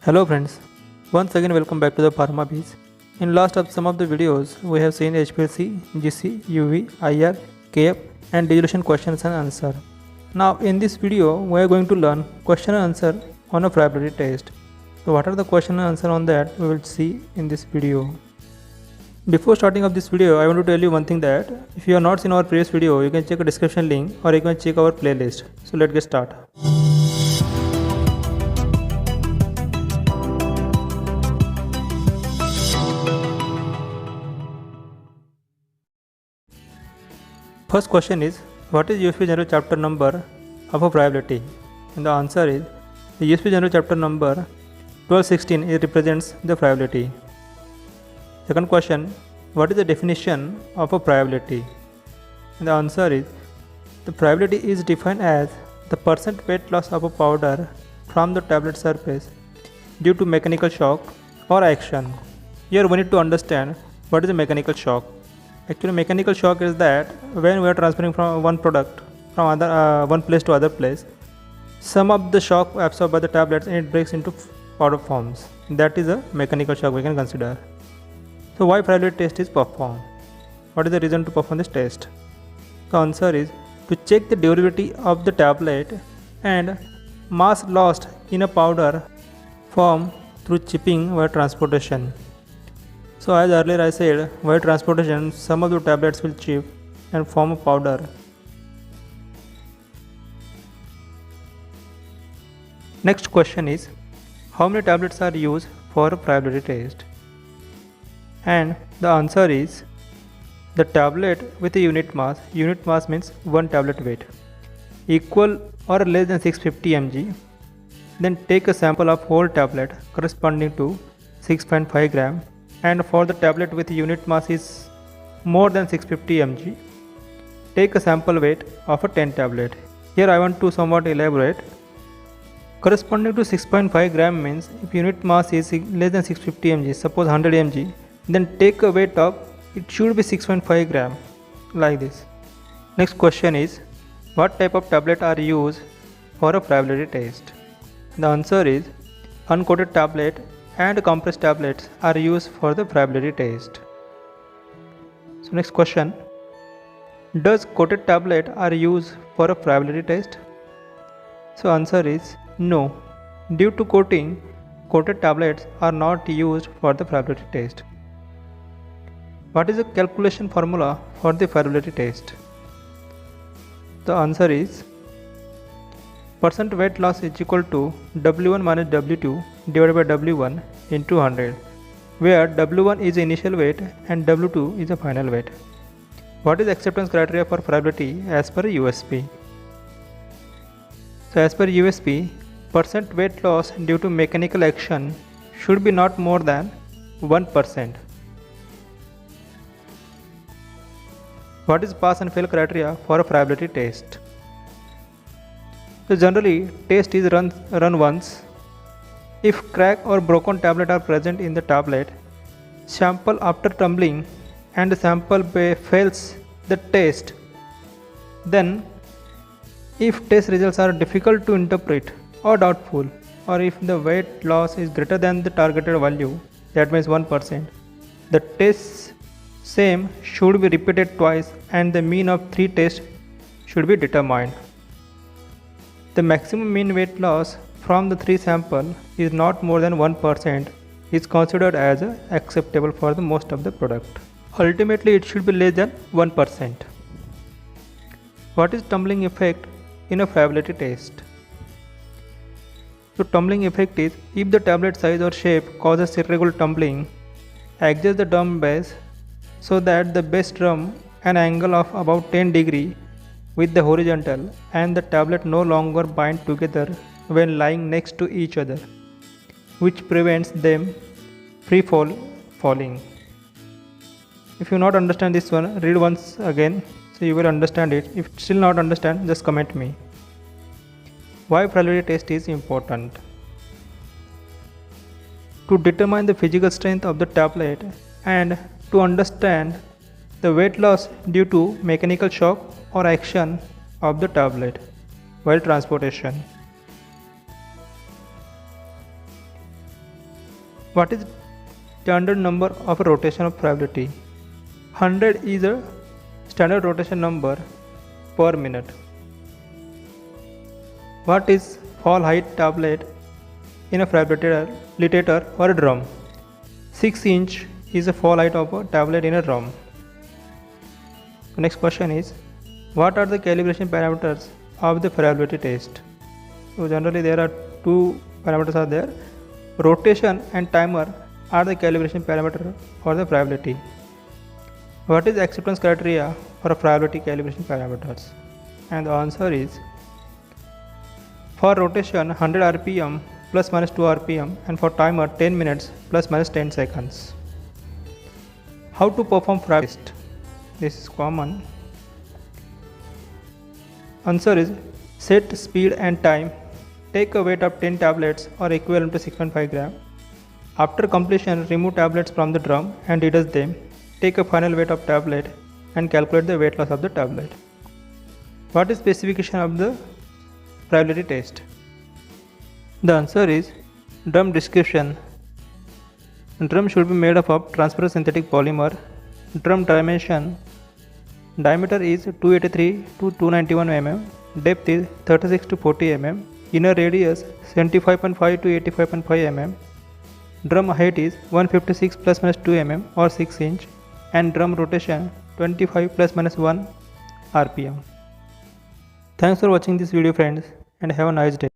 Hello friends, once again welcome back to the Pharmabeej. In last of some of the videos, we have seen HPLC, GC, UV, IR, KF and dissolution questions and answer. Now in this video, we are going to learn question and answer on a friability test. So what are the question and answer on that we will see in this video. Before starting of this video, I want to tell you one thing that if you have not seen our previous video, you can check the description link or you can check our playlist. So let's get started. First question is, what is USP general chapter number of a friability? And the answer is, the USP general chapter number 1216 it represents the friability. Second question, what is the definition of a friability? And the answer is, the friability is defined as the percent weight loss of a powder from the tablet surface due to mechanical shock or action. Here we need to understand what is a mechanical shock. Actually, mechanical shock is that when we are transferring from one product from one place to other place, some of the shock absorbed by the tablets and it breaks into powder forms. That is a mechanical shock we can consider. So why friability test is performed? What is the reason to perform this test? The answer is to check the durability of the tablet and mass lost in a powder form through chipping or transportation. So as earlier I said, while transportation, some of the tablets will chip and form a powder. Next question is, how many tablets are used for a friability test? And the answer is, the tablet with a unit mass means one tablet weight, equal or less than 650 mg. Then take a sample of whole tablet corresponding to 6.5 gram. And for the tablet with unit mass is more than 650 mg, take a sample weight of a 10 tablet. Here I want to somewhat elaborate. Corresponding to 6.5 gram means if unit mass is less than 650 mg, suppose 100 mg, then take a weight of, it should be 6.5 gram, like this. Next question is, what type of tablet are used for a friability test? The answer is, uncoated tablet and compressed tablets are used for the friability test. So next question, does coated tablet are used for a friability test? So answer is no. Due to coating, coated tablets are not used for the friability test. What is the calculation formula for the friability test? The answer is, percent weight loss is equal to W1 minus W2 divided by W1 into 100, where W1 is the initial weight and W2 is the final weight. What is the acceptance criteria for friability as per USP? So as per USP, percent weight loss due to mechanical action should be not more than 1%. What is pass and fail criteria for a friability test? So generally, test is run once. If crack or broken tablet are present in the tablet, sample after tumbling and the sample fails the test. Then, if test results are difficult to interpret or doubtful, or if the weight loss is greater than the targeted value, that means 1%, the test same should be repeated twice and the mean of 3 tests should be determined. The maximum mean weight loss from the 3 samples is not more than 1% is considered as acceptable for the most of the product. Ultimately, it should be less than 1%. What is tumbling effect in a friability test? So tumbling effect is, if the tablet size or shape causes irregular tumbling, adjust the drum base so that the base drum an angle of about 10 degree with the horizontal and the tablet no longer bind together when lying next to each other, which prevents them free falling. If you not understand this one, read once again so you will understand it. If still not understand, just comment me. Why friability test is important? To determine the physical strength of the tablet and to understand the weight loss due to mechanical shock or action of the tablet while transportation. What is standard number of a rotation of friability? 100 is a standard rotation number per minute. What is fall height tablet in a friability or a drum? 6 inch is a fall height of a tablet in a drum. The next question is, what are the calibration parameters of the friability test? So generally there are two parameters are there. Rotation and timer are the calibration parameter for the friability. What is acceptance criteria for a friability calibration parameters? And the answer is, for rotation 100 rpm plus minus 2 rpm, and for timer 10 minutes plus minus 10 seconds. How to perform friability test? This is common. Answer is, set speed and time. Take a weight of 10 tablets or equivalent to 6.5 gram. After completion, remove tablets from the drum and reduce them. Take a final weight of tablet and calculate the weight loss of the tablet. What is specification of the friability test? The answer is, drum description. Drum should be made up of transparent synthetic polymer. Drum dimension. Diameter is 283 to 291 mm. Depth is 36 to 40 mm. Inner radius 75.5 to 85.5 mm. Drum height is 156 plus minus 2 mm or 6 inch. And drum rotation 25 plus minus 1 rpm. Thanks for watching this video, friends, and have a nice day.